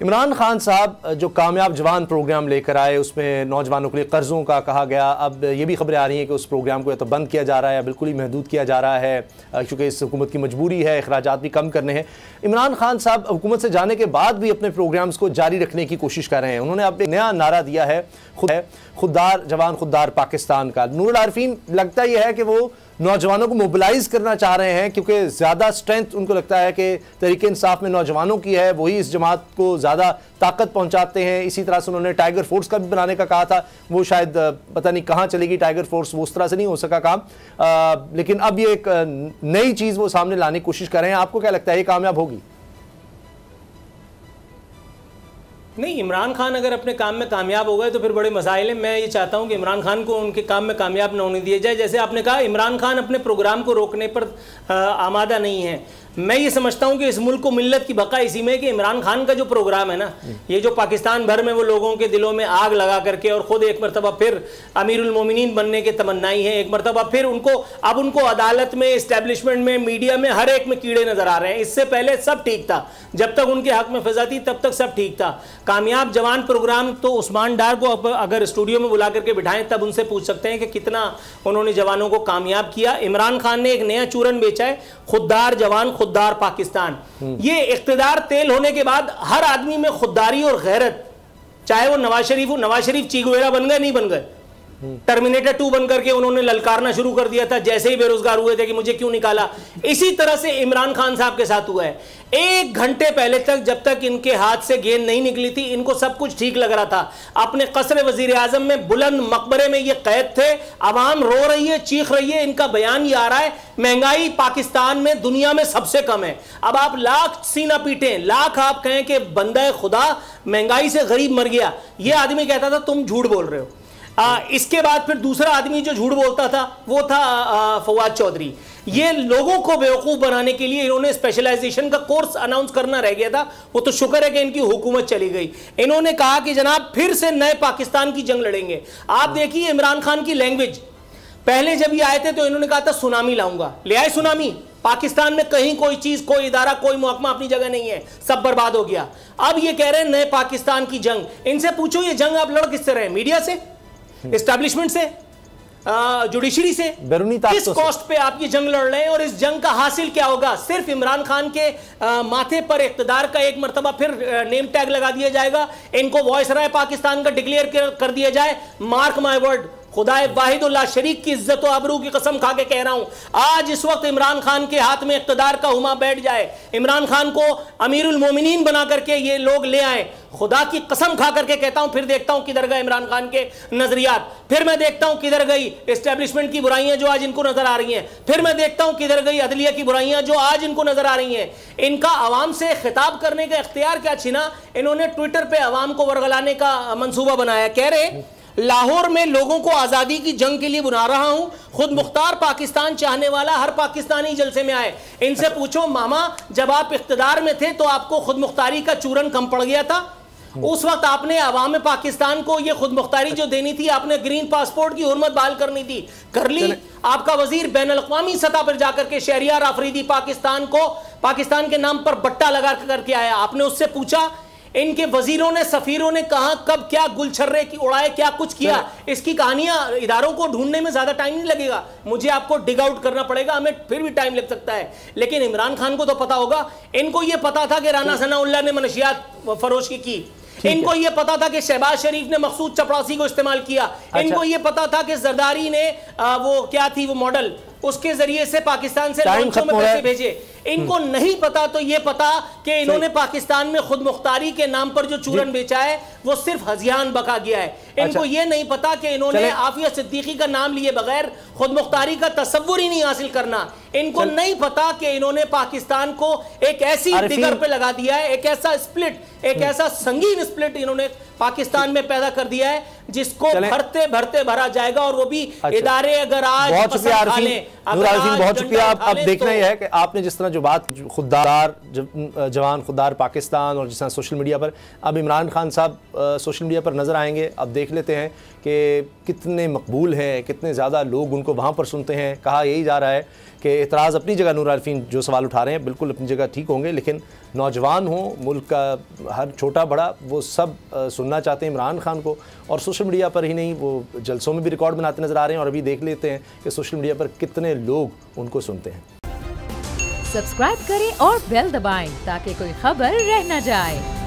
इमरान खान साहब जो कामयाब जवान प्रोग्राम लेकर आए उसमें नौजवानों के लिए कर्ज़ों का कहा गया, अब ये भी खबरें आ रही हैं कि उस प्रोग्राम को या तो बंद किया जा रहा है या बिल्कुल ही महदूद किया जा रहा है क्योंकि इस हुकूमत की मजबूरी है, अखराजात भी कम करने हैं। इमरान खान साहब हुकूमत से जाने के बाद भी अपने प्रोग्राम्स को जारी रखने की कोशिश कर रहे हैं। उन्होंने अब एक नया नारा दिया है, खुददार जवान खुददार पाकिस्तान का। नूरुल आरिफीन, लगता यह है कि वो नौजवानों को मोबिलाइज करना चाह रहे हैं क्योंकि ज़्यादा स्ट्रेंथ उनको लगता है कि तहरीक इंसाफ में नौजवानों की है, वही इस जमात को ज़्यादा ताकत पहुंचाते हैं। इसी तरह से उन्होंने टाइगर फोर्स का भी बनाने का कहा था, वो शायद पता नहीं कहाँ चलेगी टाइगर फोर्स, वो उस तरह से नहीं हो सका काम, लेकिन अब ये एक नई चीज़ वो सामने लाने की कोशिश कर रहे हैं। आपको क्या लगता है ये कामयाब होगी? नहीं, इमरान खान अगर अपने काम में कामयाब हो गए तो फिर बड़े मसाइल हैं। मैं ये चाहता हूं कि इमरान खान को उनके काम में कामयाब न होने दिया जाए। जैसे आपने कहा, इमरान खान अपने प्रोग्राम को रोकने पर आमादा नहीं है। मैं ये समझता हूं कि इस मुल्क को मिल्लत की बका इसी में कि इमरान खान का जो प्रोग्राम है ना, ये जो पाकिस्तान भर में वो लोगों के दिलों में आग लगा करके और ख़ुद एक मरतबा फिर अमीरुल मोमिनीन बनने के तमन्नाई है, एक मरतबा फिर उनको अदालत में, इस्टेब्लिशमेंट में, मीडिया में, हर एक में कीड़े नज़र आ रहे हैं। इससे पहले सब ठीक था, जब तक उनके हक में फिजा थी तब तक सब ठीक था। कामयाब जवान प्रोग्राम तो उस्मान डार को अगर स्टूडियो में बुला करके बिठाएं तब उनसे पूछ सकते हैं कि कितना उन्होंने जवानों को कामयाब किया। इमरान खान ने एक नया चूरन बेचा है, खुददार जवान खुददार पाकिस्तान। ये इख्तिदार तेल होने के बाद हर आदमी में खुददारी और गैरत, चाहे वो नवाज शरीफ हो, नवाज शरीफ चीगुएरा बन गए नहीं बन गए, टर्मिनेटर 2 बनकर के उन्होंने ललकारना शुरू कर दिया था जैसे ही बेरोजगार हुए थे कि मुझे क्यों निकाला। इसी तरह से इमरान खान साहब के साथ हुआ है। 1 घंटे पहले तक, जब तक इनके हाथ से गेंद नहीं निकली थी, इनको सब कुछ ठीक लग रहा था। अपने कसर वजीर आजम में बुलंद मकबरे में ये कैद थे, आवाम रो रही है, चीख रही है, इनका बयान ये आ रहा है महंगाई पाकिस्तान में दुनिया में सबसे कम है। अब आप लाख सीना पीटें, लाख आप कहें कि बंदा खुदा महंगाई से गरीब मर गया, ये आदमी कहता था तुम झूठ बोल रहे हो। इसके बाद फिर दूसरा आदमी जो झूठ बोलता था वो था फवाद चौधरी। ये लोगों को बेवकूफ़ बनाने के लिए इन्होंने स्पेशलाइजेशन का कोर्स अनाउंस करना रह गया था, वो तो शुक्र है कि इनकी हुकूमत चली गई। इन्होंने कहा कि जनाब फिर से नए पाकिस्तान की जंग लड़ेंगे। आप देखिए इमरान खान की लैंग्वेज, पहले जब ये आए थे तो इन्होंने कहा था सुनामी लाऊंगा, ले आए सुनामी। पाकिस्तान में कहीं कोई चीज, कोई इदारा, कोई महकमा अपनी जगह नहीं है, सब बर्बाद हो गया। अब ये कह रहे हैं नए पाकिस्तान की जंग। इनसे पूछो ये जंग आप लड़ किससे रहे? मीडिया से, एस्टैब्लिशमेंट से, जुडिशरी से, किस कॉस्ट पे आप ये जंग लड़ रहे हैं? और इस जंग का हासिल क्या होगा? सिर्फ इमरान खान के माथे पर इख्तिदार का एक मरतबा फिर नेम टैग लगा दिया जाएगा, इनको वॉइसराय पाकिस्तान का डिक्लेयर कर दिया जाए। मार्क माय वर्ड, खुदाए वाहिदुल्लाह शरीक की इज्जत और आबरू की कसम खा के कह रहा हूं, आज इस वक्त इमरान खान के हाथ में इख्तिदार का हुमा बैठ जाए, इमरान खान को अमीरुल मोमिनीन बना करके ये लोग ले आए, खुदा की कसम खा करके कहता हूं, फिर देखता हूं किधर गए इमरान खान के नजरियात, फिर मैं देखता हूं किधर गई एस्टेब्लिशमेंट की बुराइयां जो आज इनको नजर आ रही हैं, फिर मैं देखता हूं किधर गई अदलिया की बुराइयां जो आज इनको नजर आ रही हैं। इनका आवाम से खिताब करने का इख्तियार क्या छीना? इन्होंने ट्विटर पे आवाम को वर्गलाने का मंसूबा बनाया। कह रहे लाहौर में लोगों को आज़ादी की जंग के लिए बुला रहा हूं, खुद मुख्तार पाकिस्तान चाहने वाला हर पाकिस्तानी जलसे में आए। इनसे पूछो मामा, जब आप इख्तिदार में थे तो आपको खुद मुख्तारी का चूरन कम पड़ गया था? उस वक्त आपने अवाम पाकिस्तान को ये खुद मुख्तारी जो देनी थी, आपने ग्रीन पासपोर्ट की हुर्मत बहाल करनी थी, कर ली। आपका वजीर बैनुल-अक़वामी सतह पर जाकर के शहरियार आफरीदी पाकिस्तान को पाकिस्तान के नाम पर बट्टा लगा करके आया। आपने उससे पूछा? इनके वजीरों ने, सफीरों ने कहा कब क्या गुलछर्रे की उड़ाए, क्या कुछ किया? इसकी कहानियां इदारों को ढूंढने में ज्यादा टाइम नहीं लगेगा, मुझे आपको डिग आउट करना पड़ेगा, हमें फिर भी टाइम लग सकता है। लेकिन इमरान खान को तो पता होगा, इनको यह पता था कि राना सनाउल्लाह ने मनशियात फरोश की, इनको ये पता था कि शहबाज शरीफ ने मकसूद चपरासी को इस्तेमाल किया, इनको ये पता था कि जरदारी ने वो क्या थी वो मॉडल, उसके जरिए से पाकिस्तान से लॉन्चों में पैसे भेजे। इनको नहीं पता तो ये पता कि इन्होंने पाकिस्तान में खुद मुख्तारी के नाम पर जो चूरन बेचा है वो सिर्फ हजियान बका गया है। इनको ये नहीं पता कि इन्होंने आफिया सिद्दीकी का नाम लिए बगैर खुद मुख्तारी का तसव्वुर ही नहीं हासिल करना। इनको नहीं पता कि इन्होंने पाकिस्तान को एक ऐसी दिगर पे लगा दिया है, एक ऐसा स्प्लिट, एक ऐसा संगीन स्प्लिट इन्होंने पाकिस्तान में पैदा कर दिया है जिसको भरते भरते भरा जाएगा। और वो भी इदारे अगर आज बहुत शुक्रिया बहुत शुक्रिया। अब देखना ही है कि आपने जिस तरह जो बात खुददार जवान खुददार पाकिस्तान और जिस तरह सोशल मीडिया पर अब इमरान खान साहब सोशल मीडिया पर नज़र आएंगे, अब देख लेते हैं कि कितने मकबूल हैं, कितने ज़्यादा लोग उनको वहाँ पर सुनते हैं। कहा यही जा रहा है कि एतराज़ अपनी जगह नूर आरिफीन जो सवाल उठा रहे हैं बिल्कुल अपनी जगह ठीक होंगे, लेकिन नौजवान हो, मुल्क का हर छोटा बड़ा वो सब सुनना चाहते हैं इमरान खान को, और सोशल मीडिया पर ही नहीं वो जलसों में भी रिकॉर्ड बनाते नज़र आ रहे हैं। और अभी देख लेते हैं कि सोशल मीडिया पर कितने लोग उनको सुनते हैं। सब्सक्राइब करें और बेल दबाएं ताकि कोई खबर रह न जाए।